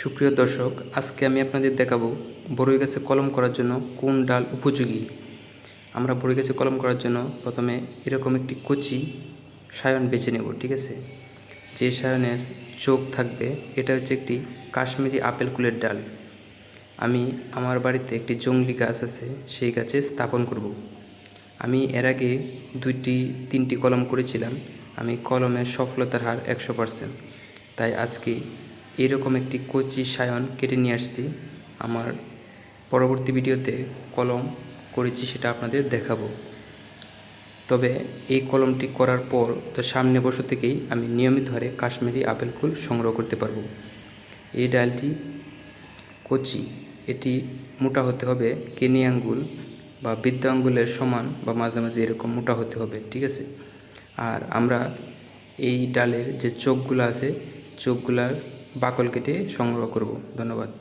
সুপ্রিয় দর্শক, আজকে আমি আপনাদের দেখাবো বরই গাছে কলম করার জন্য কোন ডাল উপযোগী। আমরা বরই গাছে কলম করার জন্য প্রথমে এরকম একটি কচি সায়ন বেছে নেব। ঠিক আছে, যে সায়নের চোখ থাকবে এটা হচ্ছে একটি কাশ্মীরি আপেল কুলের ডাল। আমি আমার বাড়িতে একটি জংলি গাছ আছে, সেই গাছে স্থাপন করব। আমি এর আগে 2-3টি কলম করেছিলাম। আমি কলমের সফলতার হার 100%। তাই আজকে এরকম একটি কচি সায়ন কেটে নিয়ে আসছি। আমার পরবর্তী ভিডিওতে কলম করেছি সেটা আপনাদের দেখাবো। তবে এই কলমটি করার পর তো সামনে বছর থেকেই আমি নিয়মিত হারে কাশ্মীরি আপেল কুল সংগ্রহ করতে পারবো। এই ডালটি কচি, এটি মোটা হতে হবে কেনি আঙ্গুল বা বৃদ্ধ আঙ্গুলের সমান বা মাঝামাঝি এরকম মোটা হতে হবে। ঠিক আছে, আর আমরা এই ডালের যে চোখগুলো আছে চোখগুলার বাকল কেটে সংগ্রহ করব। ধন্যবাদ।